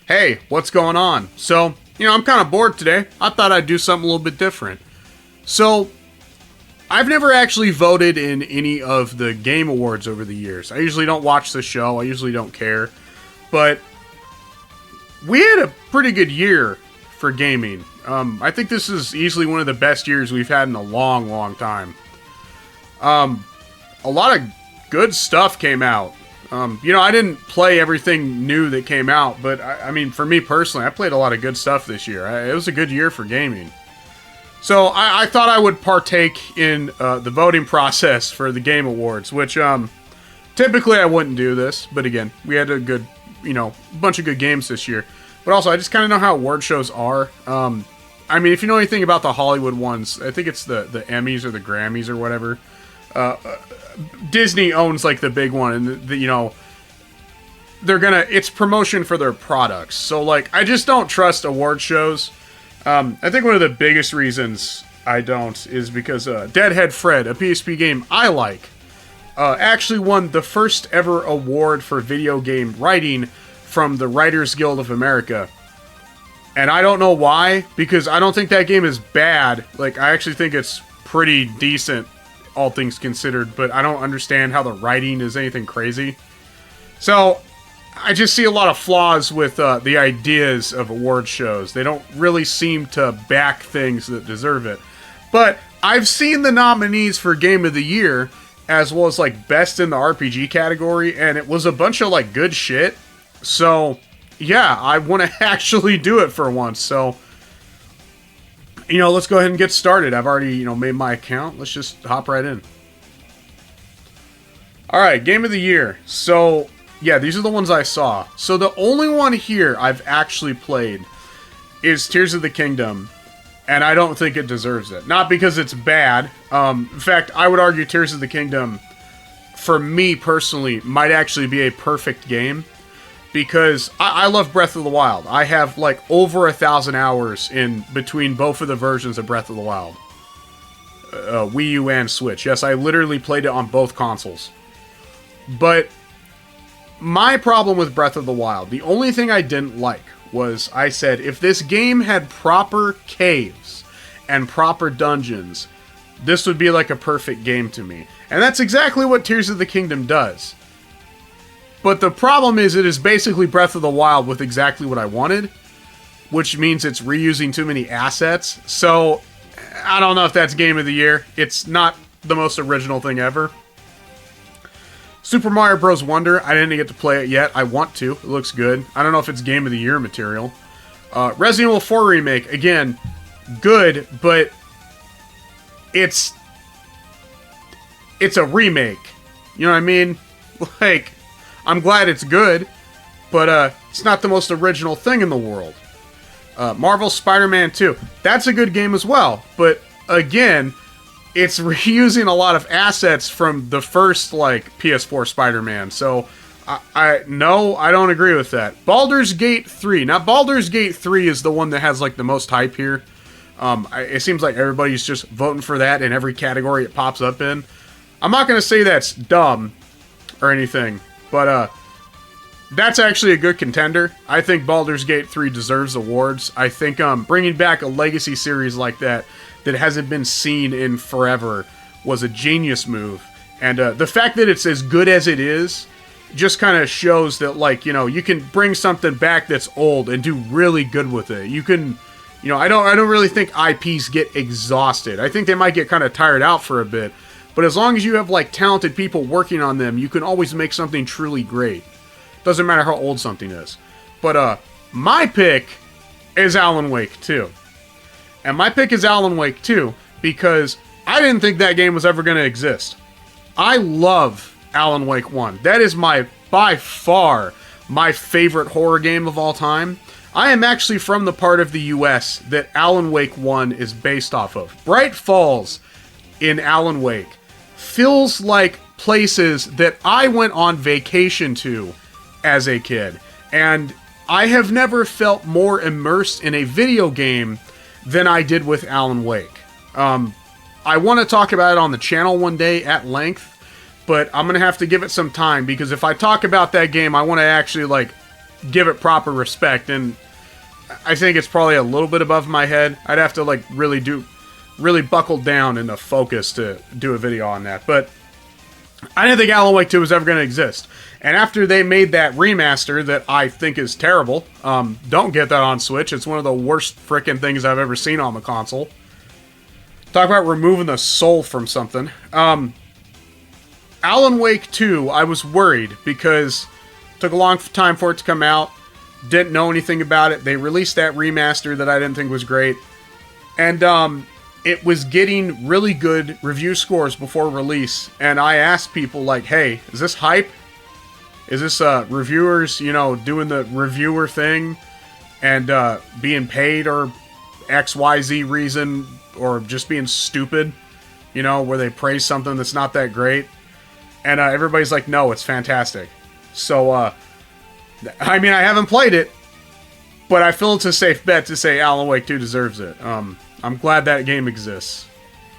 Hey, what's going on? So, I'm kind of bored today. I thought I'd do something a little bit different. So, I've never actually voted in any of the game awards over the years. I usually don't watch the show, I usually don't care. But we had a pretty good year for gaming. I think this is easily one of the best years we've had in a long, long time. A lot of good stuff came out. I didn't play everything new that came out, but I mean, for me personally, I played a lot of good stuff this year. It was a good year for gaming. So I thought I would partake in the voting process for the Game Awards, which typically I wouldn't do this, but again, we had a good, bunch of good games this year. But also, I just kind of know how award shows are. I mean, if you know anything about the Hollywood ones, I think it's the Emmys or the Grammys or whatever. Disney owns like the big one, and it's promotion for their products. So like, I just don't trust award shows. I think one of the biggest reasons I don't is because Deadhead Fred, a PSP game I like, actually won the first ever award for video game writing from the Writers Guild of America. And I don't know why, because I don't think that game is bad. Like, I actually think it's pretty decent, all things considered, but I don't understand how the writing is anything crazy. So, I just see a lot of flaws with the ideas of award shows. They don't really seem to back things that deserve it. But I've seen the nominees for Game of the Year, as well as like Best in the RPG category, and it was a bunch of like good shit. So, yeah, I want to actually do it for once. So, let's go ahead and get started. I've already, made my account. Let's just hop right in. Alright, Game of the Year. So, yeah, these are the ones I saw. So the only one here I've actually played is Tears of the Kingdom, and I don't think it deserves it. Not because it's bad. In fact, I would argue Tears of the Kingdom, for me personally, might actually be a perfect game. Because I love Breath of the Wild. I have like over 1,000 hours in between both of the versions of Breath of the Wild. Wii U and Switch. Yes, I literally played it on both consoles. But my problem with Breath of the Wild, the only thing I didn't like was I said, if this game had proper caves and proper dungeons, this would be like a perfect game to me. And that's exactly what Tears of the Kingdom does. But the problem is, it is basically Breath of the Wild with exactly what I wanted, which means it's reusing too many assets. So, I don't know if that's Game of the Year. It's not the most original thing ever. Super Mario Bros. Wonder, I didn't get to play it yet. I want to. It looks good. I don't know if it's Game of the Year material. Resident Evil 4 Remake, again, good, but it's a remake. You know what I mean? Like, I'm glad it's good, but it's not the most original thing in the world. Marvel Spider-Man 2. That's a good game as well, but again, it's reusing a lot of assets from the first, like, PS4 Spider-Man, so I don't agree with that. Baldur's Gate 3. Now, Baldur's Gate 3 is the one that has, like, the most hype here. It seems like everybody's just voting for that in every category it pops up in. I'm not going to say that's dumb or anything, but that's actually a good contender. I think Baldur's Gate 3 deserves awards. I think bringing back a legacy series like that hasn't been seen in forever was a genius move. And the fact that it's as good as it is just kind of shows that, like, you can bring something back that's old and do really good with it. You can, I don't really think IPs get exhausted. I think they might get kind of tired out for a bit. But as long as you have, like, talented people working on them, you can always make something truly great. Doesn't matter how old something is. But, my pick is Alan Wake 2. And my pick is Alan Wake 2 because I didn't think that game was ever going to exist. I love Alan Wake 1. That is by far, my favorite horror game of all time. I am actually from the part of the US that Alan Wake 1 is based off of. Bright Falls in Alan Wake feels like places that I went on vacation to as a kid. And I have never felt more immersed in a video game than I did with Alan Wake. I want to talk about it on the channel one day at length, but I'm going to have to give it some time, because if I talk about that game, I want to actually, like, give it proper respect, and I think it's probably a little bit above my head. I'd have to like really buckle down and focus to do a video on that. But I didn't think Alan Wake 2 was ever going to exist. And after they made that remaster that I think is terrible, don't get that on Switch. It's one of the worst frickin' things I've ever seen on the console. Talk about removing the soul from something. Alan Wake 2, I was worried because it took a long time for it to come out. Didn't know anything about it. They released that remaster that I didn't think was great. And it was getting really good review scores before release. And I asked people like, hey, is this hype? Is this reviewers, you know, doing the reviewer thing and being paid or XYZ reason or just being stupid, you know, where they praise something that's not that great? And everybody's like, no, it's fantastic. So, I mean, I haven't played it, but I feel it's a safe bet to say Alan Wake 2 deserves it. I'm glad that game exists.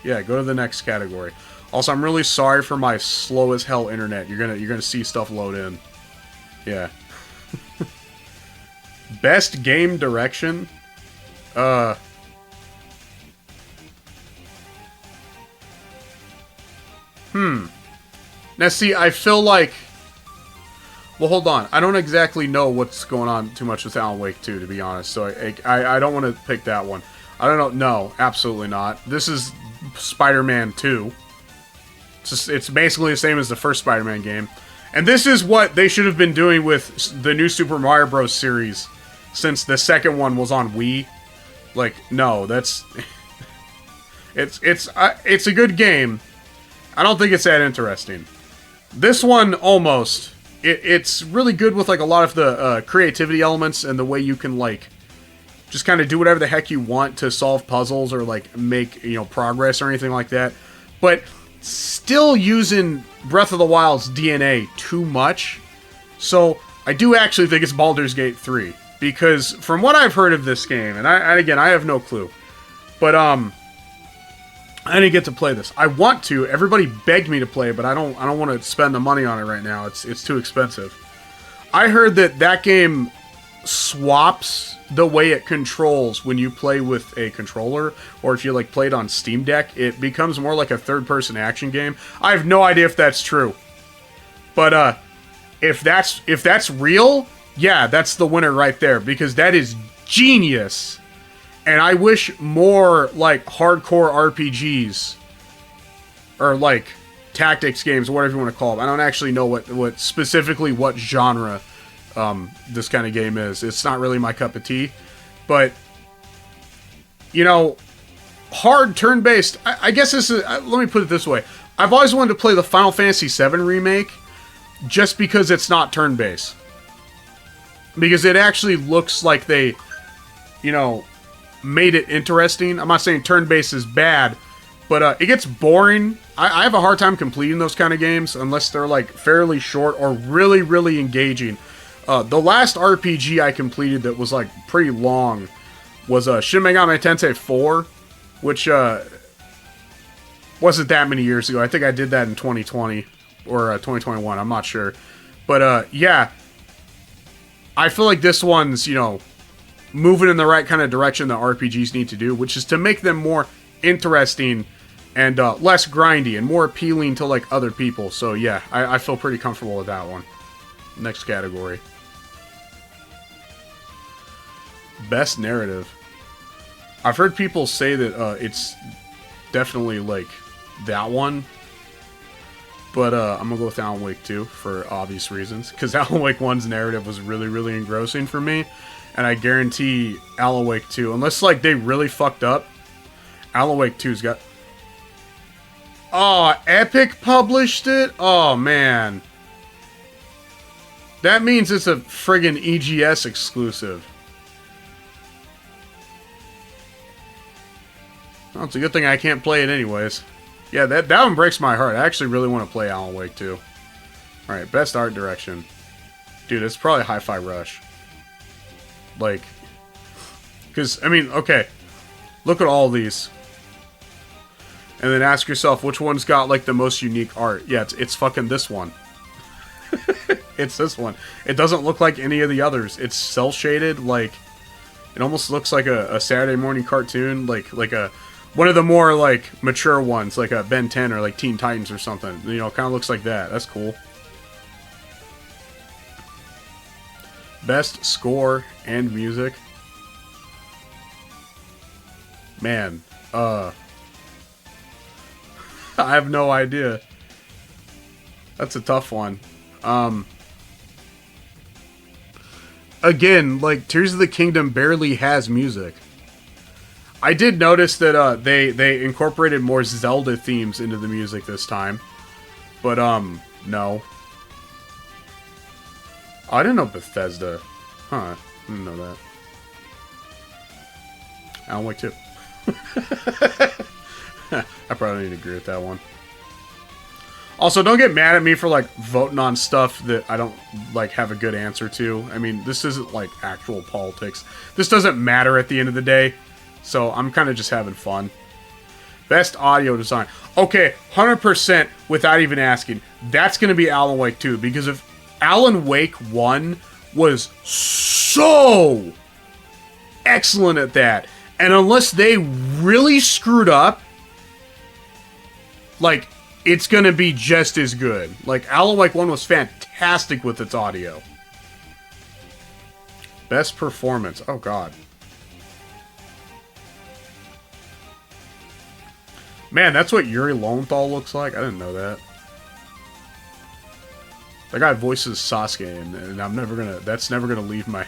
Yeah, go to the next category. Also, I'm really sorry for my slow as hell internet. You're gonna see stuff load in. Yeah. Best game direction? Now see, I feel like... Well, hold on. I don't exactly know what's going on too much with Alan Wake 2, to be honest. So I don't want to pick that one. I don't know. No, absolutely not. This is Spider-Man 2. It's basically the same as the first Spider-Man game. And this is what they should have been doing with the new Super Mario Bros. Series since the second one was on Wii. Like, no, that's... it's a good game. I don't think it's that interesting. This one, almost... It's really good with like a lot of the creativity elements and the way you can like just kind of do whatever the heck you want to solve puzzles or like make, you know, progress or anything like that. But still using Breath of the Wild's DNA too much. So I do actually think it's Baldur's Gate 3 because from what I've heard of this game, and again I have no clue, but I didn't get to play this. I want to. Everybody begged me to play, but I don't want to spend the money on it right now. It's too expensive. I heard that game swaps the way it controls when you play with a controller, or if you like play it on Steam Deck, it becomes more like a third-person action game. I have no idea if that's true. But if that's real, yeah, that's the winner right there because that is genius. And I wish more, like, hardcore RPGs, or, like, tactics games, or whatever you want to call them. I don't actually know what specifically what genre this kind of game is. It's not really my cup of tea. But, you know, hard turn-based... I guess this is... let me put it this way. I've always wanted to play the Final Fantasy VII Remake just because it's not turn-based. Because it actually looks like they, you know... made it interesting. I'm not saying turn-based is bad, but it gets boring. I have a hard time completing those kind of games unless they're like fairly short or really, really engaging. The last RPG I completed that was like pretty long was Shin Megami Tensei 4, which wasn't that many years ago. I think I did that in 2020 or 2021. I'm not sure. But yeah, I feel like this one's, you know, moving in the right kind of direction that RPGs need to do, which is to make them more interesting and less grindy and more appealing to like other people. So yeah, I feel pretty comfortable with that one. Next category. Best narrative. I've heard people say that it's definitely like that one. But I'm going to go with Alan Wake 2 for obvious reasons. Because Alan Wake 1's narrative was really, really engrossing for me. And I guarantee Alan Wake 2, unless like they really fucked up, Alan Wake 2's got... Oh, Epic published it? Oh, man. That means it's a friggin' EGS exclusive. Well, it's a good thing I can't play it anyways. Yeah, that one breaks my heart. I actually really want to play Alan Wake 2. Alright, best art direction. Dude, it's probably Hi-Fi Rush. Like, because, I mean, okay, look at all these. And then ask yourself, which one's got, like, the most unique art? Yeah, it's fucking this one. It's this one. It doesn't look like any of the others. It's cel shaded, like it almost looks like a Saturday morning cartoon, like a one of the more like mature ones, like a Ben 10 or like Teen Titans or something. You know, kind of looks like that. That's cool. Best score and music. Man, I have no idea. That's a tough one. Again, like Tears of the Kingdom barely has music. I did notice that they incorporated more Zelda themes into the music this time, but no. Oh, I didn't know Bethesda. Huh? I didn't know that. Alan Wake 2. I probably need to agree with that one. Also, don't get mad at me for like voting on stuff that I don't like have a good answer to. I mean, this isn't like actual politics. This doesn't matter at the end of the day. So I'm kind of just having fun. Best audio design. Okay, 100% without even asking. That's going to be Alan Wake 2. Because if Alan Wake 1 was so excellent at that, and unless they really screwed up, like, it's going to be just as good. Like, Alan Wake 1 was fantastic with its audio. Best performance. Oh, God. Man, that's what Yuri Lowenthal looks like? I didn't know that. That guy voices Sasuke, and I'm never gonna... That's never gonna leave my...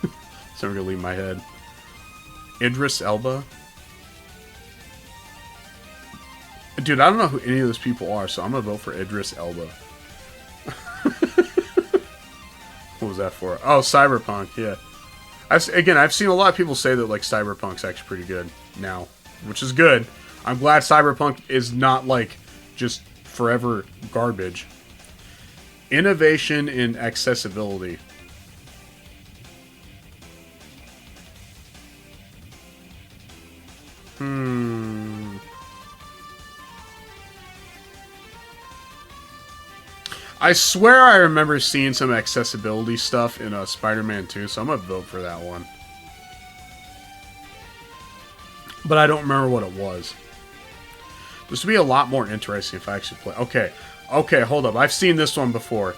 It's never gonna leave my head. Idris Elba? Dude, I don't know who any of those people are, so I'm gonna vote for Idris Elba. What was that for? Oh, Cyberpunk, yeah. I've seen a lot of people say that, like, Cyberpunk's actually pretty good now, which is good. I'm glad Cyberpunk is not, like, just forever garbage. Innovation in accessibility. I swear I remember seeing some accessibility stuff in Spider-Man 2, so I'm gonna vote for that one. But I don't remember what it was. This would be a lot more interesting if I actually play. Okay, hold up. I've seen this one before.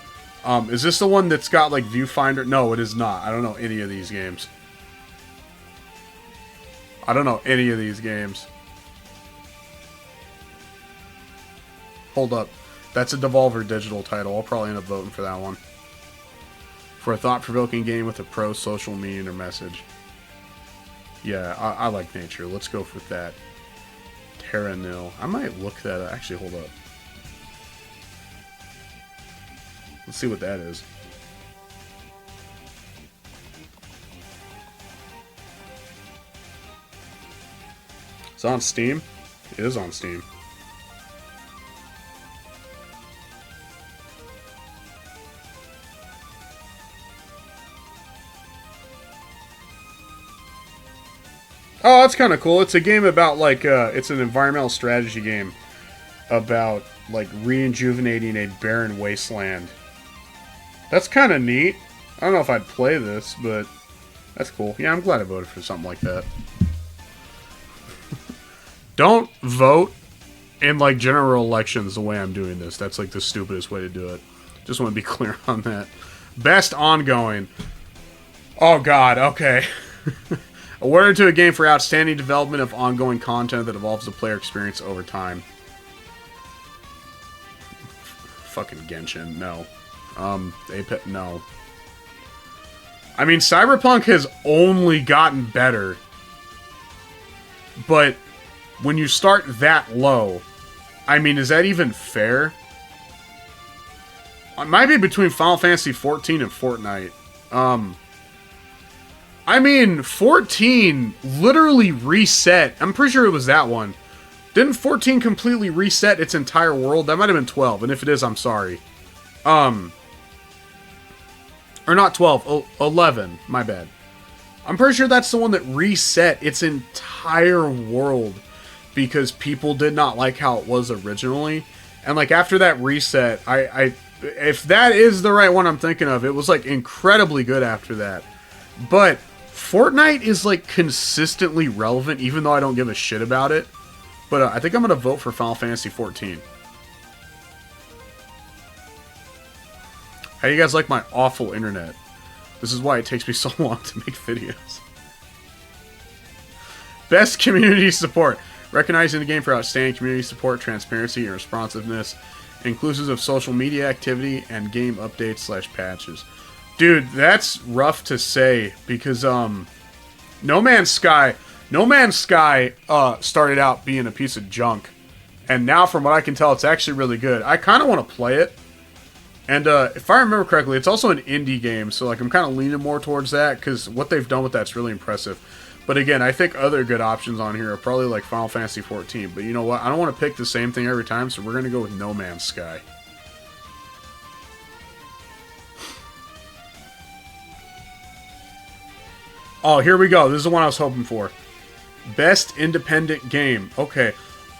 Is this the one that's got, like, viewfinder? No, it is not. I don't know any of these games. I don't know any of these games. Hold up. That's a Devolver Digital title. I'll probably end up voting for that one. For a thought-provoking game with a pro-social meaning or message. Yeah, I like nature. Let's go with that. Terra Nil. I might look that up. Actually, hold up. Let's see what that is. It's on Steam? It is on Steam. Oh, that's kind of cool. It's a game about, like, it's an environmental strategy game about, like, rejuvenating a barren wasteland. That's kind of neat. I don't know if I'd play this, but that's cool. Yeah, I'm glad I voted for something like that. Don't vote in, like, general elections the way I'm doing this. That's, like, the stupidest way to do it. Just want to be clear on that. Best ongoing. Oh, God. Okay. Awarded to a game for outstanding development of ongoing content that evolves the player experience over time. Fucking Genshin, no. Apex, no. I mean, Cyberpunk has only gotten better. But when you start that low, I mean, is that even fair? It might be between Final Fantasy XIV and Fortnite. I mean, 14 literally reset. I'm pretty sure it was that one. Didn't 14 completely reset its entire world? That might have been 12, and if it is, I'm sorry. Or not 12, 11. My bad. I'm pretty sure that's the one that reset its entire world because people did not like how it was originally. And, like, after that reset, I If that is the right one I'm thinking of, it was like incredibly good after that. But Fortnite is like consistently relevant, even though I don't give a shit about it. But I think I'm going to vote for Final Fantasy 14. How do you guys like my awful internet? This is why it takes me so long to make videos. Best community support. Recognizing the game for outstanding community support, transparency, and responsiveness, inclusive of social media activity and game updates / patches. Dude, that's rough to say because No Man's Sky started out being a piece of junk, and now from what I can tell, it's actually really good. I kind of want to play it, and if I remember correctly, it's also an indie game, so like I'm kind of leaning more towards that because what they've done with that's really impressive. But again, I think other good options on here are probably like Final Fantasy 14. But you know what? I don't want to pick the same thing every time, so we're going to go with No Man's Sky. Oh, here we go. This is the one I was hoping for. Best independent game. Okay.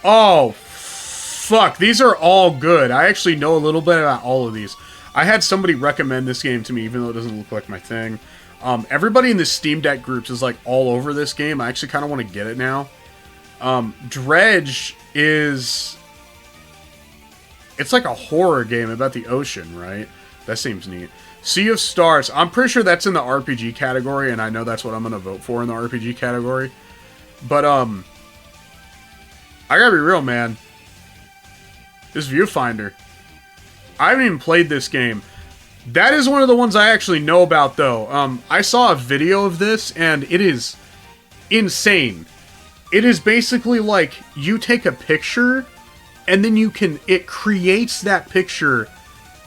Oh, fuck. These are all good. I actually know a little bit about all of these. I had somebody recommend this game to me, even though it doesn't look like my thing. Everybody in the Steam Deck groups is like all over this game. I actually kind of want to get it now. Dredge is... It's like a horror game about the ocean, right? That seems neat. Sea of Stars. I'm pretty sure that's in the RPG category, and I know that's what I'm going to vote for in the RPG category. But, I gotta be real, man. This Viewfinder. I haven't even played this game. That is one of the ones I actually know about, though. I saw a video of this, and it is insane. It is basically like you take a picture, and then it creates that picture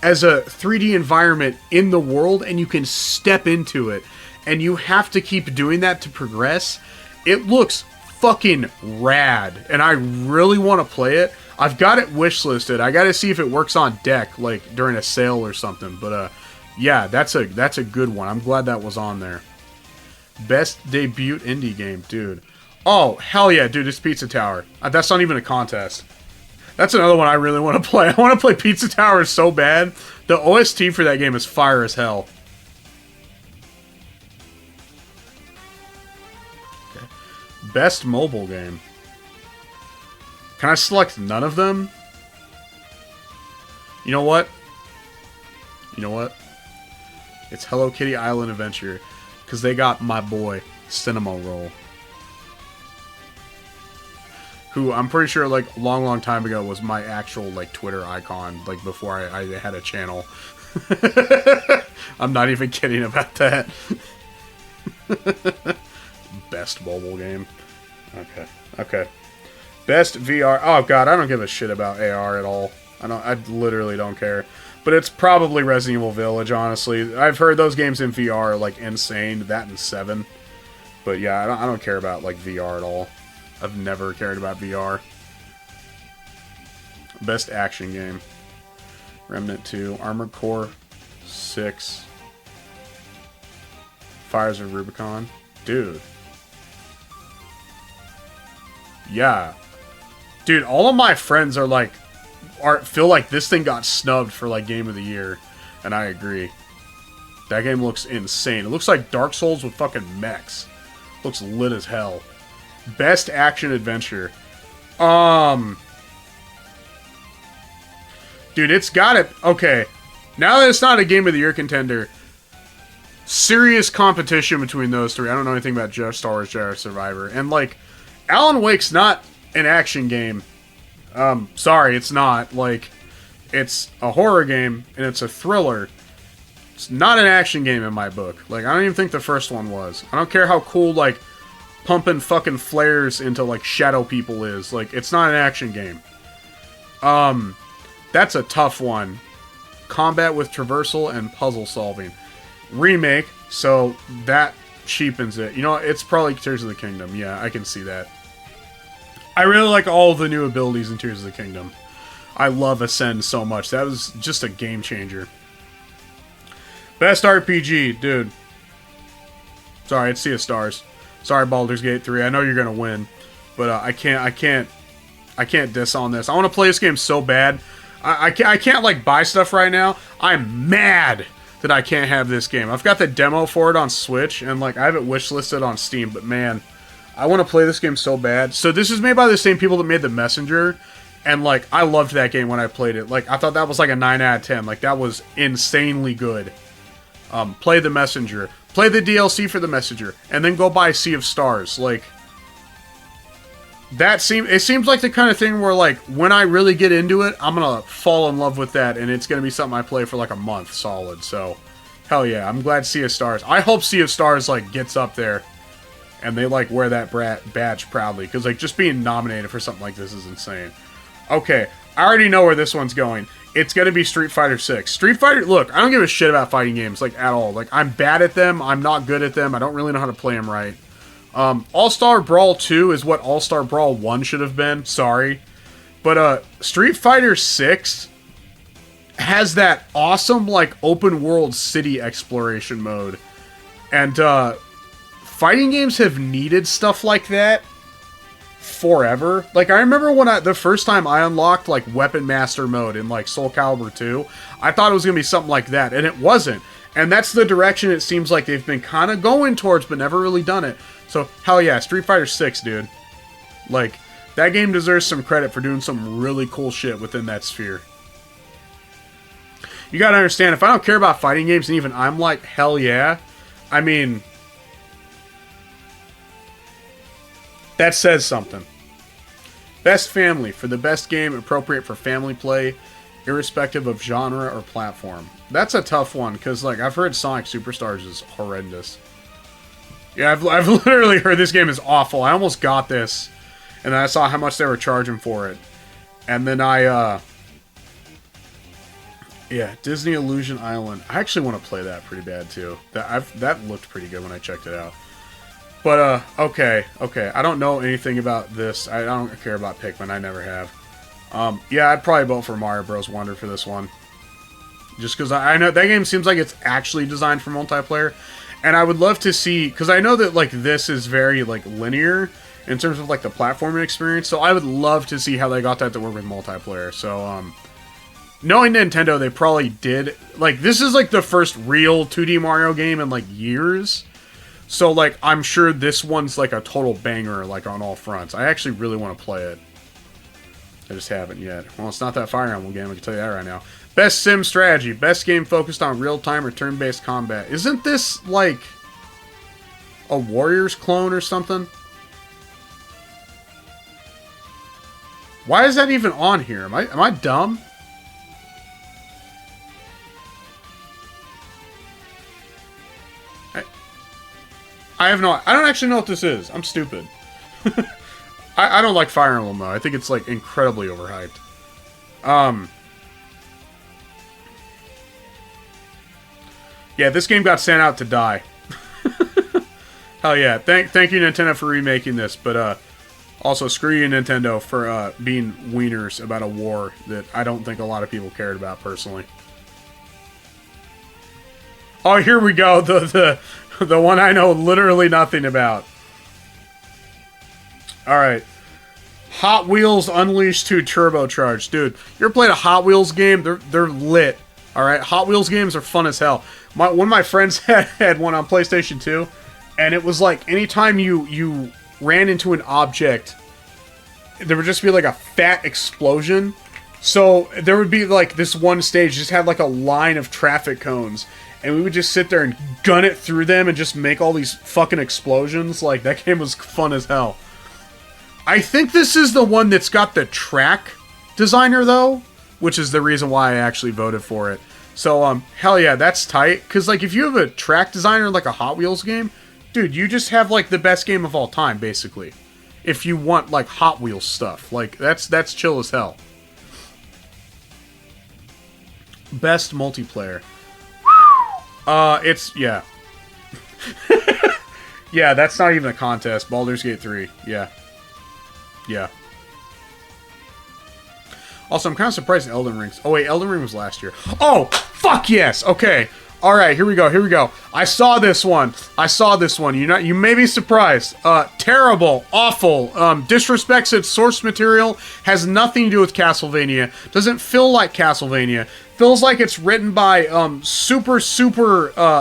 as a 3D environment in the world, and you can step into it. And you have to keep doing that to progress. It looks fucking rad, and I really want to play it. I've got it wishlisted. I got to see if it works on deck, like during a sale or something. But yeah, that's a good one. I'm glad that was on there. Best debut indie game, dude. Oh hell yeah, dude! It's Pizza Tower. That's not even a contest. That's another one I really want to play. I want to play Pizza Tower so bad. The OST for that game is fire as hell. Okay. Best mobile game. Can I select none of them? You know what? You know what? It's Hello Kitty Island Adventure. Because they got my boy, Cinema Roll. Who I'm pretty sure, like, a long time ago was my actual, like, Twitter icon. Like, before I had a channel. I'm not even kidding about that. Best mobile game. Okay. Okay. Best VR. Oh god, I don't give a shit about AR at all. I literally don't care. But it's probably Resident Evil Village, honestly. I've heard those games in VR are like insane. That and 7. But yeah, I don't care about like VR at all. I've never cared about VR. Best action game. Remnant 2, Armored Core 6, Fires of Rubicon. Dude. Yeah. Dude, all of my friends are like, feel like this thing got snubbed for like Game of the Year, and I agree. That game looks insane. It looks like Dark Souls with fucking mechs. Looks lit as hell. Best action adventure. Dude, it's got it. Okay. Now that it's not a Game of the Year contender, serious competition between those three. I don't know anything about Star Wars Jedi Survivor. And like, Alan Wake's not an action game. Sorry, it's not. Like, it's a horror game, and it's a thriller. It's not an action game in my book. Like, I don't even think the first one was. I don't care how cool, like, pumping fucking flares into, like, shadow people is. Like, it's not an action game. That's a tough one. Combat with traversal and puzzle solving. Remake, so that cheapens it. You know, it's probably Tears of the Kingdom. Yeah, I can see that. I really like all the new abilities in Tears of the Kingdom. I love Ascend so much. That was just a game changer. Best RPG, dude. Sorry, it's Sea of Stars. Sorry, Baldur's Gate 3. I know you're gonna win, but I can't diss on this. I want to play this game so bad. I can't like buy stuff right now. I'm mad that I can't have this game. I've got the demo for it on Switch, and like I have it wishlisted on Steam, but man, I want to play this game so bad. So this is made by the same people that made The Messenger, and like I loved that game when I played it. Like I thought that was like a 9 out of 10. Like that was insanely good. Play The Messenger. Play the DLC for The Messenger, and then go buy Sea of Stars. Like it seems like the kind of thing where like when I really get into it, I'm gonna fall in love with that, and it's gonna be something I play for like a month solid. So hell yeah, I'm glad Sea of Stars. I hope Sea of Stars like gets up there and they like wear that badge proudly, because like just being nominated for something like this is insane. Okay, I already know where this one's going. It's gonna be Street Fighter 6. Street Fighter, look, I don't give a shit about fighting games like at all. Like I'm bad at them, I'm not good at them, I don't really know how to play them right. All-Star Brawl 2 is what All-Star Brawl 1 should have been. Sorry. But, Street Fighter 6 has that awesome, like, open-world city exploration mode. And, fighting games have needed stuff like that forever. Like, I remember when the first time I unlocked, like, Weapon Master mode in, like, Soul Calibur 2, I thought it was gonna be something like that, and it wasn't. And that's the direction it seems like they've been kind of going towards, but never really done it. So, hell yeah, Street Fighter 6, dude. Like, that game deserves some credit for doing some really cool shit within that sphere. You gotta understand, if I don't care about fighting games, and even I'm like, hell yeah, I mean, that says something. Best Family, for the best game appropriate for family play, irrespective of genre or platform. That's a tough one, because, like, I've heard Sonic Superstars is horrendous. Yeah, I've literally heard this game is awful. I almost got this, and then I saw how much they were charging for it. And then yeah, Disney Illusion Island. I actually want to play that pretty bad, too. That looked pretty good when I checked it out. But, okay. I don't know anything about this. I don't care about Pikmin. I never have. Yeah, I'd probably vote for Mario Bros. Wonder for this one. Just because I know that game seems like it's actually designed for multiplayer. And I would love to see, because I know that, like, this is very, like, linear in terms of, like, the platforming experience. So I would love to see how they got that to work with multiplayer. So, knowing Nintendo, they probably did. Like, this is, like, the first real 2D Mario game in, like, years. So, like, I'm sure this one's, like, a total banger, like, on all fronts. I actually really want to play it. I just haven't yet. Well, it's not that Fire Emblem game, I can tell you that right now. Best sim strategy. Best game focused on real-time or turn-based combat. Isn't this, like, a Warriors clone or something? Why is that even on here? Am I dumb? I have no... I don't actually know what this is. I'm stupid. I don't like Fire Emblem, though. I think it's, like, incredibly overhyped. Yeah, this game got sent out to die. Hell yeah. Thank you, Nintendo, for remaking this, but, also, screw you, Nintendo, for, being wieners about a war that I don't think a lot of people cared about, personally. Oh, here we go. The one I know literally nothing about. Alright. Hot Wheels Unleashed 2 Turbocharged. Dude, you ever played a Hot Wheels game? They're lit. Alright? Hot Wheels games are fun as hell. One of my friends had one on PlayStation 2, and it was like, anytime you ran into an object, there would just be like a fat explosion. So there would be like this one stage just had like a line of traffic cones, and we would just sit there and gun it through them and just make all these fucking explosions. Like, that game was fun as hell. I think this is the one that's got the track designer, though, which is the reason why I actually voted for it. So, hell yeah, that's tight. Because, like, if you have a track designer like a Hot Wheels game, dude, you just have, like, the best game of all time, basically. If you want, like, Hot Wheels stuff. Like, that's chill as hell. Best multiplayer. Yeah. Yeah, that's not even a contest. Baldur's Gate 3. Yeah. Yeah. Also, I'm kind of surprised Elden Ring's... Oh, wait, Elden Ring was last year. Oh, fuck yes! Okay. All right, here we go. Here we go. I saw this one. You may be surprised. Terrible, awful, disrespects its source material. Has nothing to do with Castlevania. Doesn't feel like Castlevania. Feels like it's written by super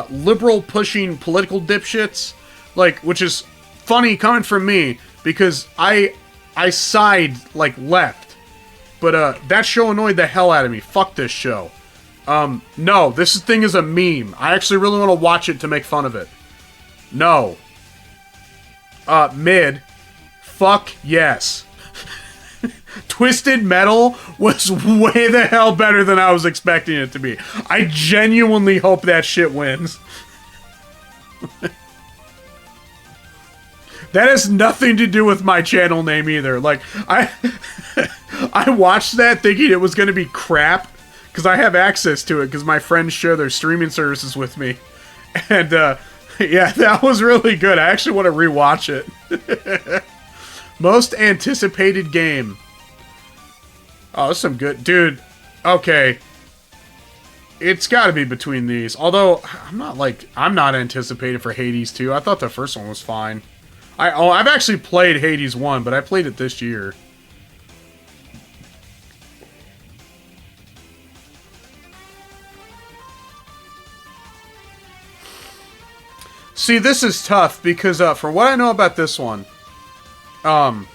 liberal pushing political dipshits. Like, which is funny coming from me because I side like left. But that show annoyed the hell out of me. Fuck this show. No, this thing is a meme. I actually really want to watch it to make fun of it. No. Mid. Fuck yes. Twisted Metal was way the hell better than I was expecting it to be. I genuinely hope that shit wins. That has nothing to do with my channel name either. Like, I watched that thinking it was going to be crap. Because I have access to it, because my friends share their streaming services with me. And, yeah, that was really good. I actually want to rewatch it. Most anticipated game. Oh, that's some good... Dude, okay. It's got to be between these. Although, I'm not anticipated for Hades 2. I thought the first one was fine. I've actually played Hades 1, but I played it this year. See, this is tough because, for what I know about this one, so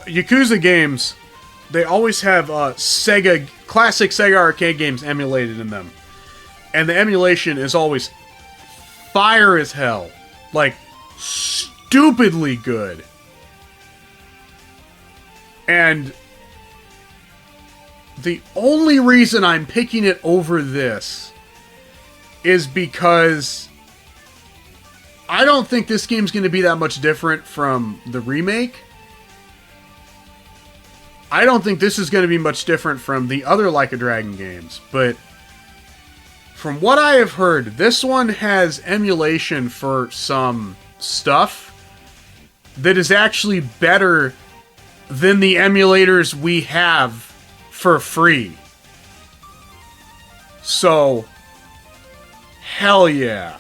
Yakuza games, they always have classic Sega arcade games emulated in them, and the emulation is always fire as hell, like stupidly good, and the only reason I'm picking it over this is because I don't think this game's going to be that much different from the remake. I don't think this is going to be much different from the other Like a Dragon games, but from what I have heard, this one has emulation for some stuff that is actually better than the emulators we have for free. So... hell yeah.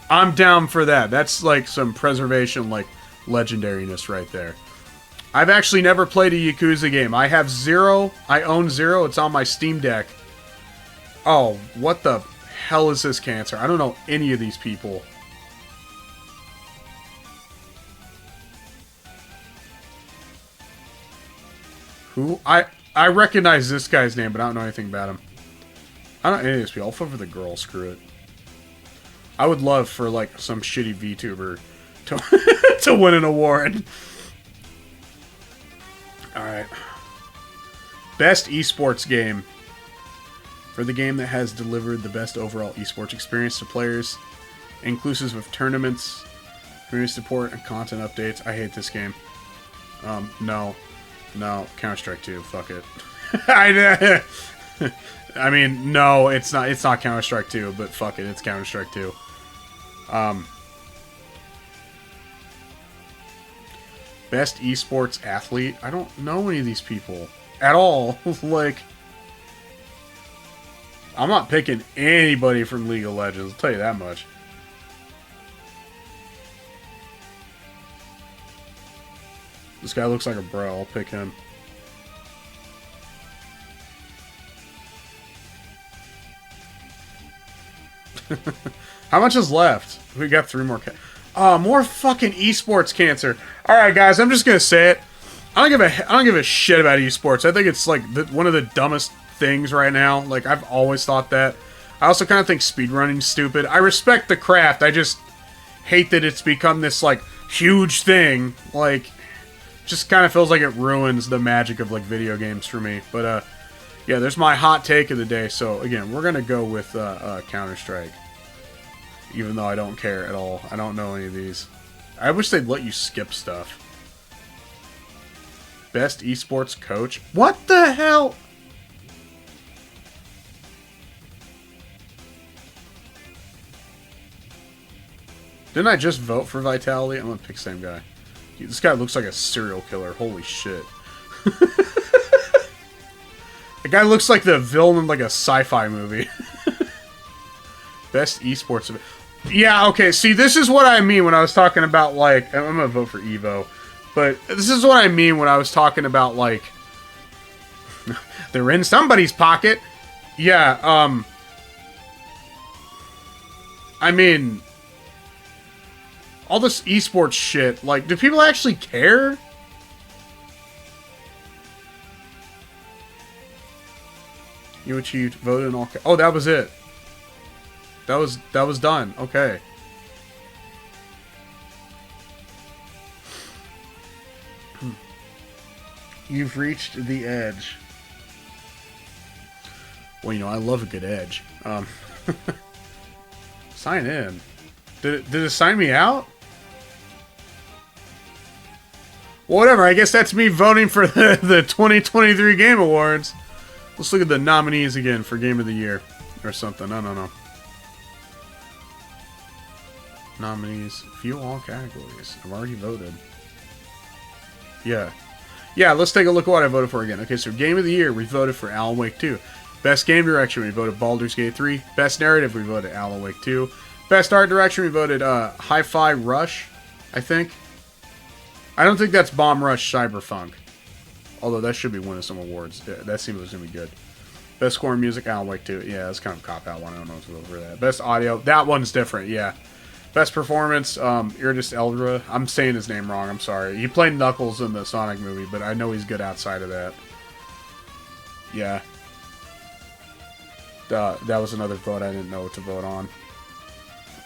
I'm down for that. That's like some preservation, like legendariness right there. I've actually never played a Yakuza game. I have 0. I own 0. It's on my Steam Deck. Oh, what the hell is this cancer? I don't know any of these people. Who? I recognize this guy's name, but I don't know anything about him. I don't know any of these people. I'll vote for the girl. Screw it. I would love for, like, some shitty VTuber to, to win an award. Alright. Best esports game. For the game that has delivered the best overall esports experience to players, inclusive of tournaments, community support, and content updates. I hate this game. No. No. Counter-Strike 2. Fuck it. I mean, no, it's not Counter-Strike 2, but fuck it, it's Counter-Strike 2. Best esports athlete? I don't know any of these people at all. Like, I'm not picking anybody from League of Legends, I'll tell you that much. This guy looks like a bro, I'll pick him. How much is left? We got 3 more. More fucking esports cancer. All right, guys, I'm just gonna say it. I don't give a shit about esports. I think it's like one of the dumbest things right now. Like, I've always thought that. I also kind of think speedrunning's stupid. I respect the craft. I just hate that it's become this like huge thing. Like, just kind of feels like it ruins the magic of like video games for me. But yeah, there's my hot take of the day. So again, we're gonna go with Counter-Strike. Even though I don't care at all. I don't know any of these. I wish they'd let you skip stuff. Best esports coach? What the hell? Didn't I just vote for Vitality? I'm gonna pick the same guy. Dude, this guy looks like a serial killer. Holy shit. The guy looks like the villain in like a sci-fi movie. Best esports event. Yeah, okay, see, this is what I mean when I was talking about, like... I'm gonna vote for Evo. But this is what I mean when I was talking about, like... they're in somebody's pocket. Yeah, I mean... all this esports shit, like, do people actually care? You achieved voted in all... oh, that was it. That was done. Okay. You've reached the edge. Well, you know, I love a good edge. Sign in. Did it sign me out? Well, whatever. I guess that's me voting for the 2023 Game Awards. Let's look at the nominees again for Game of the Year. Or something. I don't know. Nominees. View all categories. I've already voted. Yeah. Yeah, let's take a look at what I voted for again. Okay, so Game of the Year, we voted for Alan Wake 2. Best Game Direction, we voted Baldur's Gate 3. Best Narrative, we voted Alan Wake 2. Best Art Direction, we voted Hi-Fi Rush, I think. I don't think that's Bomb Rush Cyberpunk. Although that should be winning some awards. Yeah, that seems like it's going to be good. Best Score in Music, Alan Wake 2. Yeah, that's kind of a cop-out one. I don't know what to vote for that. Best Audio, that one's different, yeah. Best Performance, Irdis Eldra. I'm saying his name wrong, I'm sorry. He played Knuckles in the Sonic movie, but I know he's good outside of that. Yeah. That was another vote I didn't know what to vote on.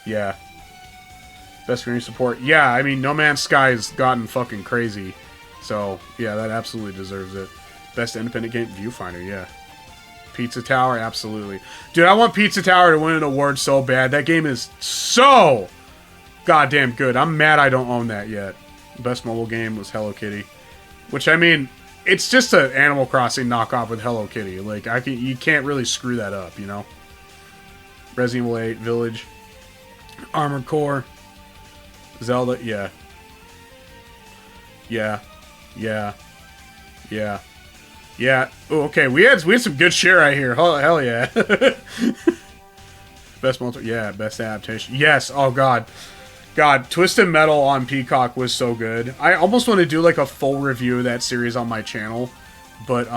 Yeah. Best Screen Support. Yeah, I mean, No Man's Sky has gotten fucking crazy. So, yeah, that absolutely deserves it. Best Independent Game, Viewfinder, yeah. Pizza Tower, absolutely. Dude, I want Pizza Tower to win an award so bad. That game is so goddamn good. I'm mad I don't own that yet. Best mobile game was Hello Kitty. Which, I mean, it's just an Animal Crossing knockoff with Hello Kitty. Like, you can't really screw that up, you know? Resident Evil 8, Village. Armored Core. Zelda, yeah. Yeah. Yeah. Yeah. Yeah. Oh, okay. We had some good shit right here. Oh, hell yeah. Best multi. Yeah. Best adaptation. Yes. Oh god. God. Twisted Metal on Peacock was so good. I almost want to do like a full review of that series on my channel, but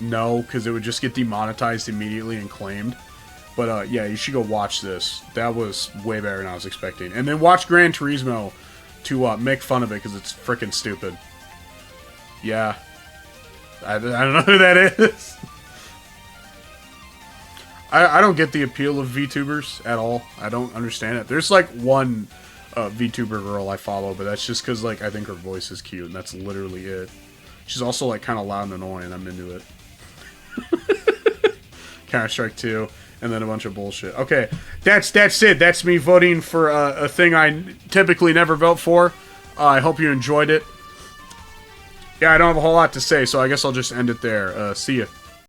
no, because it would just get demonetized immediately and claimed. But yeah, you should go watch this. That was way better than I was expecting. And then watch Gran Turismo to make fun of it because it's freaking stupid. Yeah. I don't know who that is. I don't get the appeal of VTubers at all. I don't understand it. There's like one VTuber girl I follow, but that's just because like I think her voice is cute, and that's literally it. She's also like kind of loud and annoying. I'm into it. Counter-Strike 2, and then a bunch of bullshit. Okay, that's it. That's me voting for a thing I typically never vote for. I hope you enjoyed it. Yeah, I don't have a whole lot to say, so I guess I'll just end it there. See ya.